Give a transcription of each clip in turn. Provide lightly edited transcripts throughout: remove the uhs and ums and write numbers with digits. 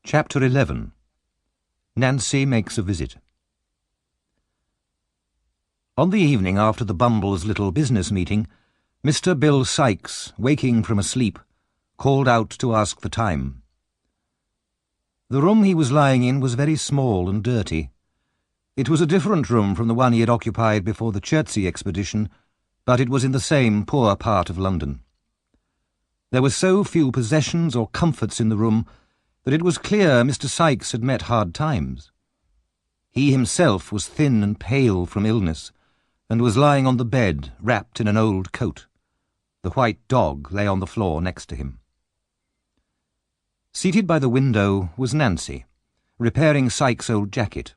Chapter 11. Nancy makes a visit. On the evening after the Bumbles' little business meeting, Mr. Bill Sikes, waking from a sleep, called out to ask the time. The room he was lying in was very small and dirty. It was a different room from the one he had occupied before the Chertsey expedition, but it was in the same poor part of London. There were so few possessions or comforts in the room that it was clear Mr. Sikes had met hard times. He himself was thin and pale from illness, and was lying on the bed, wrapped in an old coat. The white dog lay on the floor next to him. Seated by the window was Nancy, repairing Sikes' old jacket.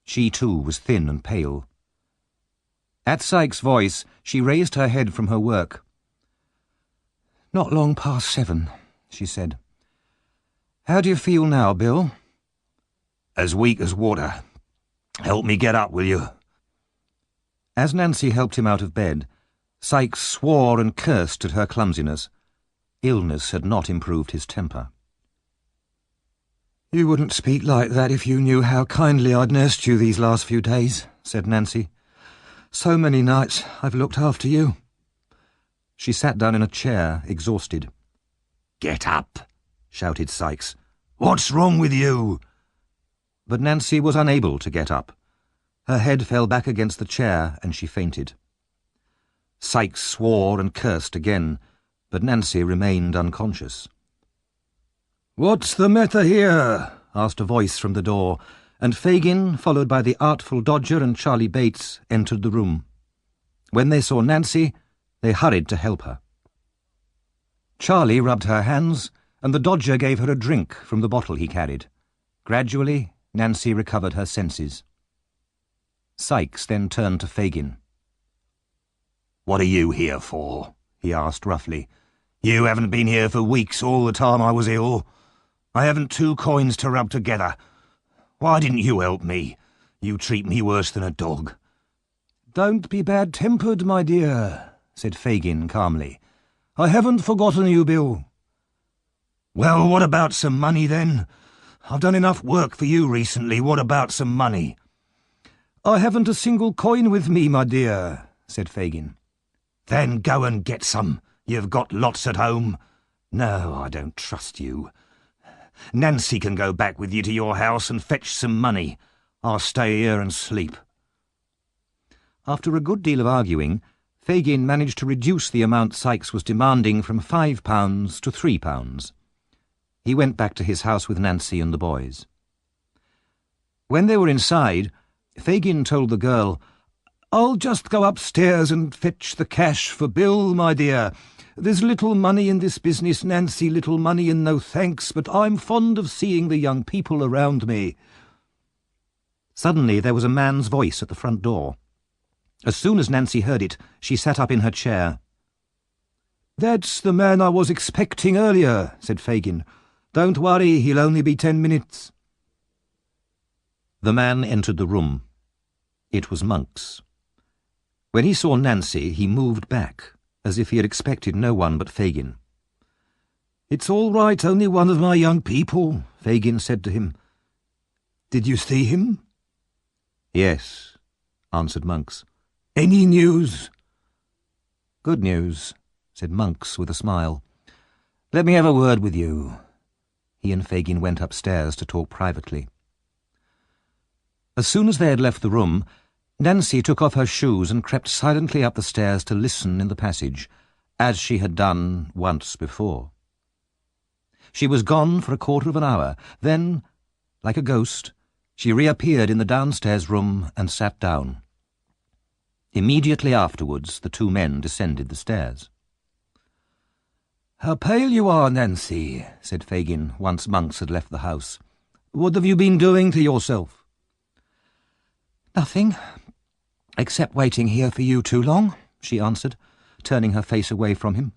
She too was thin and pale. At Sikes' voice, she raised her head from her work. "Not long past 7, she said. "How do you feel now, Bill?" "As weak as water. Help me get up, will you?" As Nancy helped him out of bed, Sikes swore and cursed at her clumsiness. Illness had not improved his temper. "You wouldn't speak like that if you knew how kindly I'd nursed you these last few days," said Nancy. "So many nights I've looked after you." She sat down in a chair, exhausted. "Get up!" shouted Sikes. "What's wrong with you?" But Nancy was unable to get up. Her head fell back against the chair and she fainted. Sikes swore and cursed again, but Nancy remained unconscious. "What's the matter here?" asked a voice from the door, and Fagin, followed by the Artful Dodger and Charlie Bates, entered the room. When they saw Nancy, they hurried to help her. Charlie rubbed her hands, and the Dodger gave her a drink from the bottle he carried. Gradually, Nancy recovered her senses. Sikes then turned to Fagin. "What are you here for?" he asked roughly. "You haven't been here for weeks, all the time I was ill. I haven't 2 coins to rub together. Why didn't you help me? You treat me worse than a dog." "Don't be bad-tempered, my dear," said Fagin calmly. "I haven't forgotten you, Bill." "Well, what about some money, then? I've done enough work for you recently. What about some money?" "I haven't a single coin with me, my dear," said Fagin. "Then go and get some. You've got lots at home." "No, I don't trust you. Nancy can go back with you to your house and fetch some money. I'll stay here and sleep." After a good deal of arguing, Fagin managed to reduce the amount Sikes was demanding from £5 to £3. He went back to his house with Nancy and the boys. When they were inside, Fagin told the girl, "I'll just go upstairs and fetch the cash for Bill, my dear. There's little money in this business, Nancy, little money and no thanks, but I'm fond of seeing the young people around me." Suddenly there was a man's voice at the front door. As soon as Nancy heard it, she sat up in her chair. "That's the man I was expecting earlier," said Fagin. "Don't worry, he'll only be 10 minutes. The man entered the room. It was Monks. When he saw Nancy, he moved back, as if he had expected no one but Fagin. "It's all right, only one of my young people," Fagin said to him. "Did you see him?" "Yes," answered Monks. "Any news?" "Good news," said Monks with a smile. "Let me have a word with you." He and Fagin went upstairs to talk privately. As soon as they had left the room, Nancy took off her shoes and crept silently up the stairs to listen in the passage, as she had done once before. She was gone for a quarter of an hour. Then, like a ghost, she reappeared in the downstairs room and sat down. Immediately afterwards, the 2 men descended the stairs. "How pale you are, Nancy," said Fagin, once Monks had left the house. "What have you been doing to yourself?" "Nothing, except waiting here for you too long," she answered, turning her face away from him.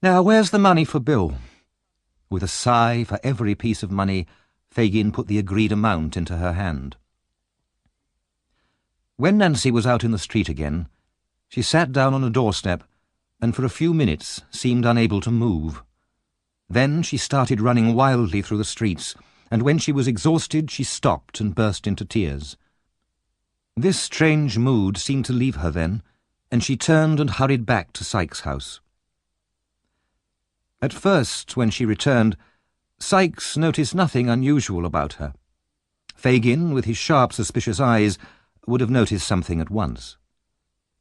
"Now, where's the money for Bill?" With a sigh for every piece of money, Fagin put the agreed amount into her hand. When Nancy was out in the street again, she sat down on a doorstep and for a few minutes seemed unable to move. Then she started running wildly through the streets, and when she was exhausted she stopped and burst into tears. This strange mood seemed to leave her then, and she turned and hurried back to Sykes' house. At first, when she returned, Sykes noticed nothing unusual about her. Fagin, with his sharp, suspicious eyes, would have noticed something at once.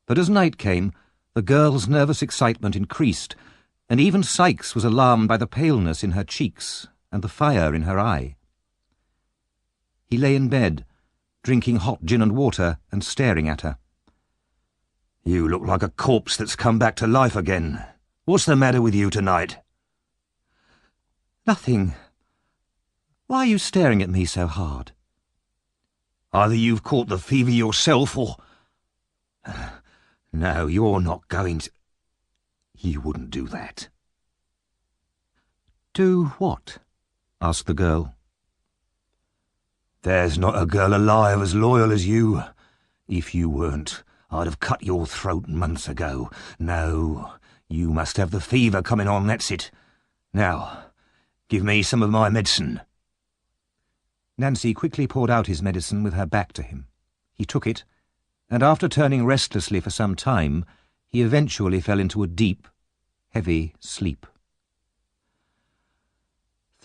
But as night came, the girl's nervous excitement increased, and even Sykes was alarmed by the paleness in her cheeks and the fire in her eye. He lay in bed, drinking hot gin and water and staring at her. "You look like a corpse that's come back to life again. What's the matter with you tonight?" "Nothing. Why are you staring at me so hard?" "Either you've caught the fever yourself, or... No, you're not going to... You wouldn't do that." "Do what?" asked the girl. "There's not a girl alive as loyal as you. If you weren't, I'd have cut your throat months ago. No, you must have the fever coming on, that's it. Now, give me some of my medicine." Nancy quickly poured out his medicine with her back to him. He took it, and after turning restlessly for some time, he eventually fell into a deep, heavy sleep.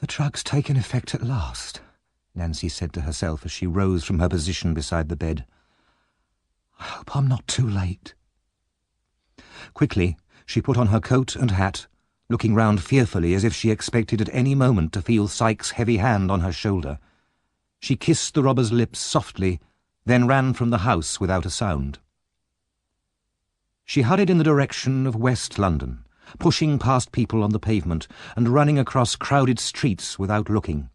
"The drug's taken effect at last," Nancy said to herself as she rose from her position beside the bed. "I hope I'm not too late." Quickly, she put on her coat and hat, looking round fearfully as if she expected at any moment to feel Sykes' heavy hand on her shoulder. She kissed the robber's lips softly, then ran from the house without a sound. She hurried in the direction of West London, pushing past people on the pavement and running across crowded streets without looking.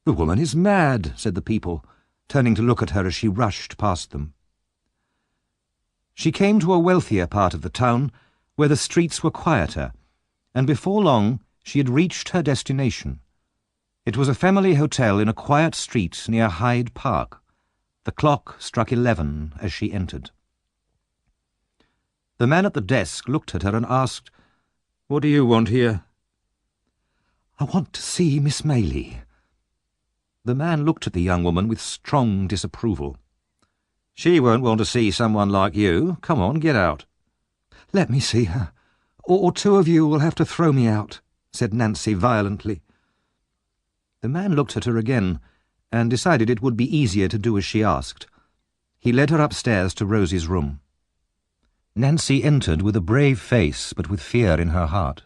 "The woman is mad," said the people, turning to look at her as she rushed past them. She came to a wealthier part of the town, where the streets were quieter, and before long she had reached her destination. It was a family hotel in a quiet street near Hyde Park. The clock struck 11 as she entered. The man at the desk looked at her and asked, "What do you want here?" "I want to see Miss Maylie." The man looked at the young woman with strong disapproval. "She won't want to see someone like you. Come on, get out." "Let me see her, or two of you will have to throw me out," said Nancy violently. The man looked at her again, and decided it would be easier to do as she asked. He led her upstairs to Rosie's room. Nancy entered with a brave face, but with fear in her heart.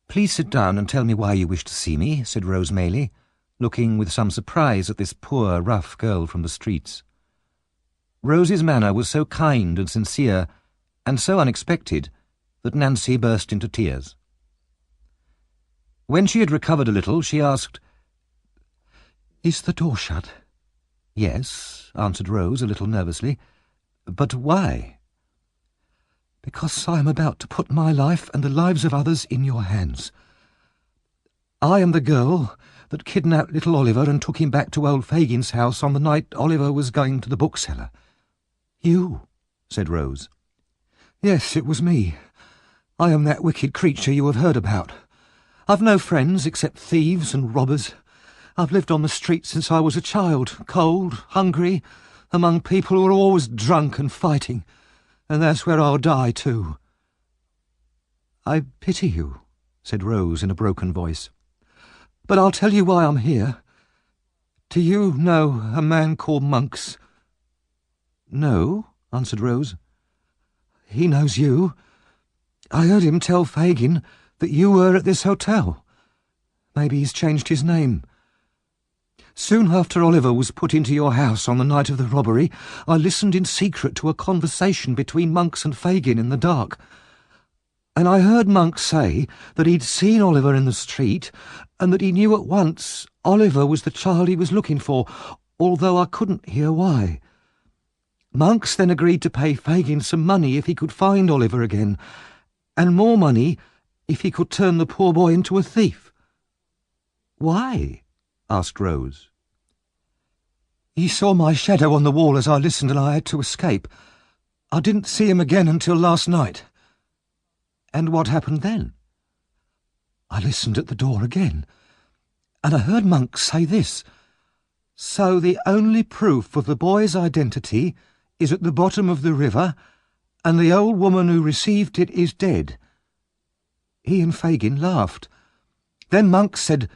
"Please sit down and tell me why you wish to see me," said Rose Maylie, looking with some surprise at this poor, rough girl from the streets. Rose's manner was so kind and sincere, and so unexpected, that Nancy burst into tears. When she had recovered a little, she asked, "Is the door shut?" "Yes," answered Rose a little nervously. "But why?" "Because I am about to put my life and the lives of others in your hands. I am the girl that kidnapped little Oliver and took him back to old Fagin's house on the night Oliver was going to the bookseller." "You?" said Rose. "Yes, it was me. I am that wicked creature you have heard about. I've no friends except thieves and robbers. I've lived on the street since I was a child, cold, hungry, among people who are always drunk and fighting, and that's where I'll die too." "I pity you," said Rose in a broken voice. "But I'll tell you why I'm here. Do you know a man called Monks?" "No," answered Rose. "He knows you. I heard him tell Fagin that you were at this hotel. Maybe he's changed his name. Soon after Oliver was put into your house on the night of the robbery, I listened in secret to a conversation between Monks and Fagin in the dark. And I heard Monks say that he'd seen Oliver in the street, and that he knew at once Oliver was the child he was looking for, although I couldn't hear why. Monks then agreed to pay Fagin some money if he could find Oliver again, and more money if he could turn the poor boy into a thief." "Why?" asked Rose. "He saw my shadow on the wall as I listened, and I had to escape. I didn't see him again until last night." "And what happened then?" "I listened at the door again, And I heard Monks say this: "So the only proof of the boy's identity is at the bottom of the river, and the old woman who received it is dead." He and Fagin laughed. Then Monks said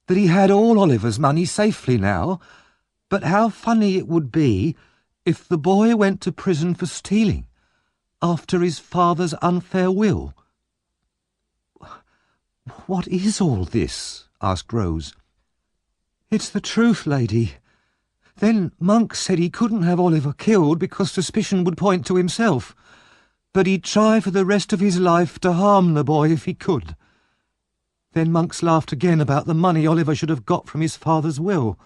that he had all Oliver's money safely now, but how funny it would be if the boy went to prison for stealing after his father's unfair will. "What is all this?" asked Rose. "It's the truth, lady. Then Monks said he couldn't have Oliver killed because suspicion would point to himself, but he'd try for the rest of his life to harm the boy if he could. Then Monks laughed again about the money Oliver should have got from his father's will.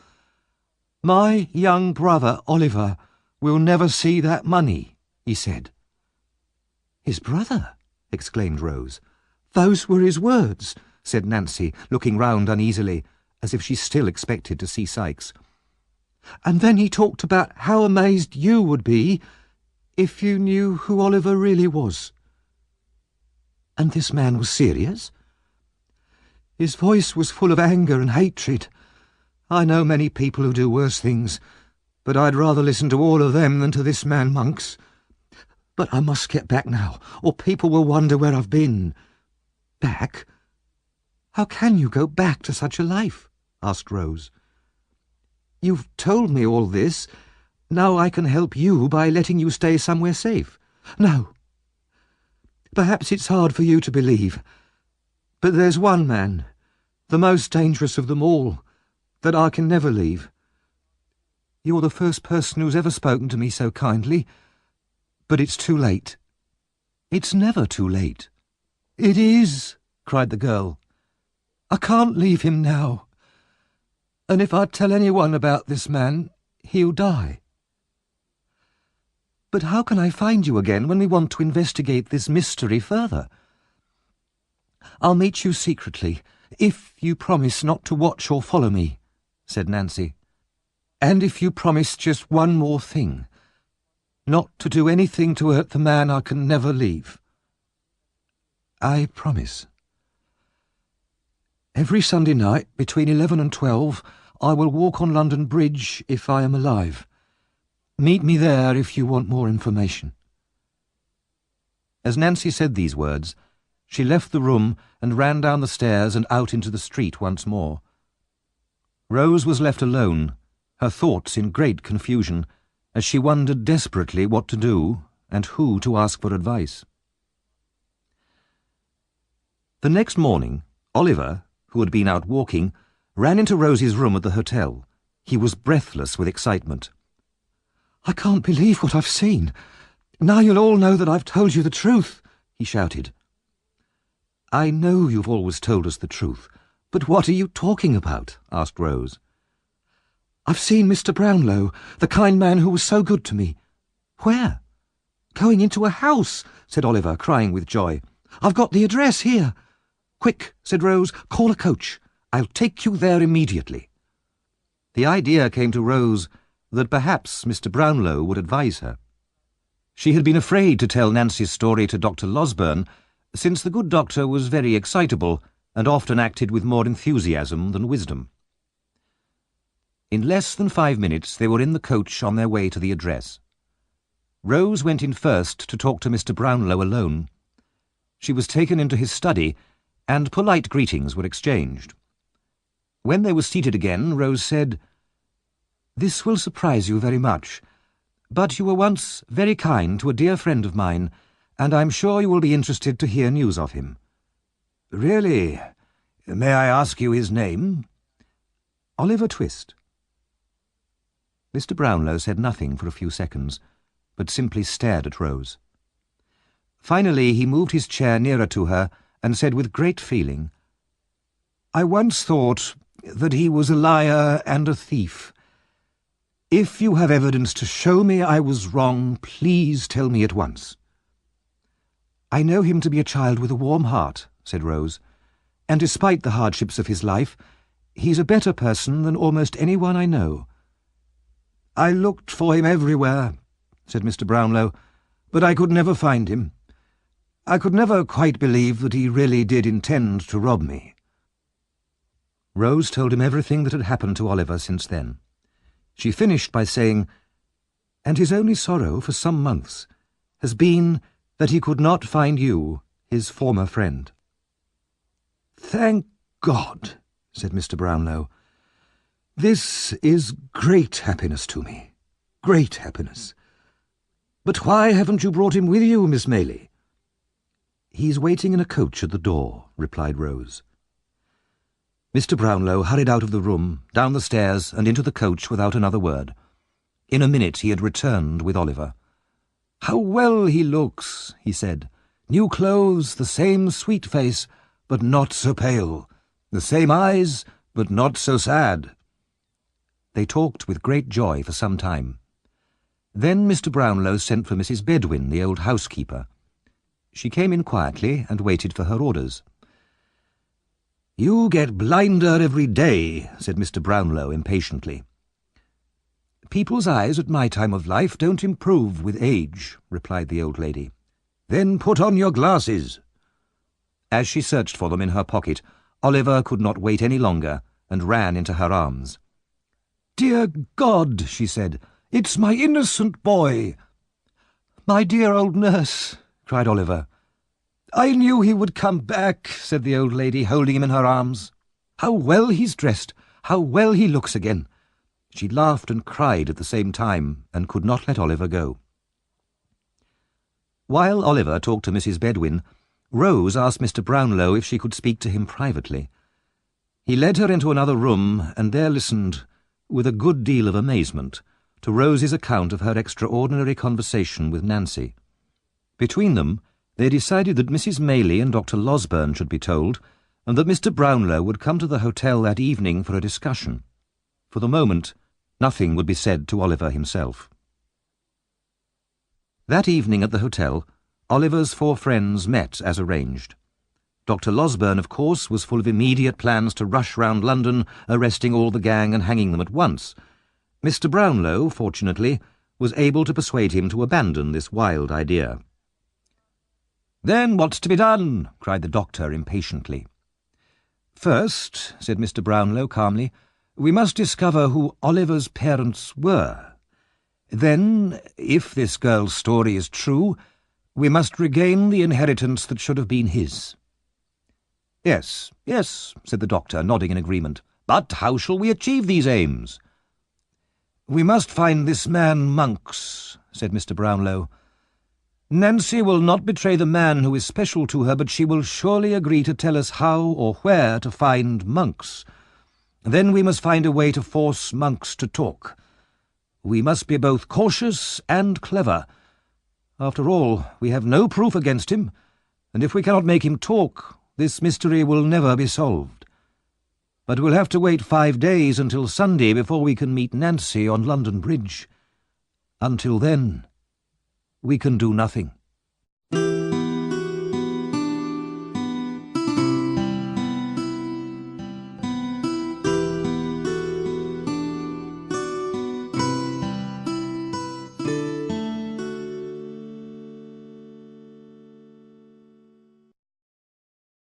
'My young brother, Oliver, will never see that money,' he said." "His brother?" exclaimed Rose. "Those were his words," said Nancy, looking round uneasily, as if she still expected to see Sikes. "And then he talked about how amazed you would be if you knew who Oliver really was." "And this man was serious?" "His voice was full of anger and hatred. I know many people who do worse things, but I'd rather listen to all of them than to this man Monks. But I must get back now, or people will wonder where I've been." "Back? How can you go back to such a life?" asked Rose. "You've told me all this. Now I can help you by letting you stay somewhere safe." "No. Perhaps it's hard for you to believe, but there's one man, the most dangerous of them all, that I can never leave. You're the first person who's ever spoken to me so kindly, but it's too late." "It's never too late." "It is," cried the girl. "I can't leave him now. And if I tell anyone about this man, he'll die." "But how can I find you again when we want to investigate this mystery further?" "I'll meet you secretly, if you promise not to watch or follow me," said Nancy. "And if you promise just one more thing, not to do anything to hurt the man I can never leave." "I promise." "Every Sunday night, between 11 and 12, I will walk on London Bridge if I am alive. Meet me there if you want more information." As Nancy said these words, she left the room and ran down the stairs and out into the street once more. Rose was left alone, her thoughts in great confusion, as she wondered desperately what to do and who to ask for advice. The next morning, Oliver, who had been out walking, ran into Rosie's room at the hotel. He was breathless with excitement. "I can't believe what I've seen. Now you'll all know that I've told you the truth," he shouted. "I know you've always told us the truth, but what are you talking about?" asked Rose. "I've seen Mr. Brownlow, the kind man who was so good to me." "Where?" "Going into a house," said Oliver, crying with joy. "I've got the address here." "Quick," said Rose, "call a coach. I'll take you there immediately." The idea came to Rose that perhaps Mr. Brownlow would advise her. She had been afraid to tell Nancy's story to Dr. Losberne, since the good doctor was very excitable and often acted with more enthusiasm than wisdom. In less than 5 minutes they were in the coach on their way to the address. Rose went in first to talk to Mr. Brownlow alone. She was taken into his study, and polite greetings were exchanged. When they were seated again, Rose said, "This will surprise you very much, but you were once very kind to a dear friend of mine, and I'm sure you will be interested to hear news of him." "Really? May I ask you his name?" "Oliver Twist." Mr. Brownlow said nothing for a few seconds, but simply stared at Rose. Finally he moved his chair nearer to her and said with great feeling, "I once thought that he was a liar and a thief. If you have evidence to show me I was wrong, please tell me at once." "I know him to be a child with a warm heart," said Rose, "and despite the hardships of his life, he's a better person than almost anyone I know." "I looked for him everywhere," said Mr. Brownlow, "but I could never find him. I could never quite believe that he really did intend to rob me." Rose told him everything that had happened to Oliver since then. She finished by saying, "And his only sorrow for some months has been that he could not find you, his former friend." "Thank God," said Mr. Brownlow. "This is great happiness to me. Great happiness. But why haven't you brought him with you, Miss Maylie?" "He's waiting in a coach at the door," replied Rose. Mr. Brownlow hurried out of the room, down the stairs, and into the coach without another word. In a minute he had returned with Oliver. "How well he looks," he said. "New clothes, the same sweet face, but not so pale. The same eyes, but not so sad." They talked with great joy for some time. Then Mr. Brownlow sent for Mrs. Bedwin, the old housekeeper. She came in quietly and waited for her orders. "You get blinder every day," said Mr. Brownlow impatiently. "People's eyes at my time of life don't improve with age," replied the old lady. "Then put on your glasses." As she searched for them in her pocket, Oliver could not wait any longer and ran into her arms. "Dear God," she said, "it's my innocent boy." "My dear old nurse," cried Oliver. "I knew he would come back," said the old lady, holding him in her arms. "How well he's dressed! How well he looks again!" She laughed and cried at the same time, and could not let Oliver go. While Oliver talked to Mrs. Bedwin, Rose asked Mr. Brownlow if she could speak to him privately. He led her into another room, and there listened, with a good deal of amazement, to Rose's account of her extraordinary conversation with Nancy. Between them, they decided that Mrs. Maylie and Dr. Losberne should be told, and that Mr. Brownlow would come to the hotel that evening for a discussion. For the moment, nothing would be said to Oliver himself. That evening at the hotel, Oliver's 4 friends met as arranged. Dr. Losberne, of course, was full of immediate plans to rush round London, arresting all the gang and hanging them at once. Mr. Brownlow, fortunately, was able to persuade him to abandon this wild idea. "Then what's to be done?" cried the doctor impatiently. "First," said Mr. Brownlow calmly, "we must discover who Oliver's parents were. Then, if this girl's story is true, we must regain the inheritance that should have been his." Yes, said the doctor, nodding in agreement. "But how shall we achieve these aims?" "We must find this man Monks," said Mr. Brownlow. "Nancy will not betray the man who is special to her, but she will surely agree to tell us how or where to find Monks. Then we must find a way to force Monks to talk. We must be both cautious and clever. After all, we have no proof against him, and if we cannot make him talk, this mystery will never be solved. But we'll have to wait 5 days until Sunday before we can meet Nancy on London Bridge. Until then, we can do nothing."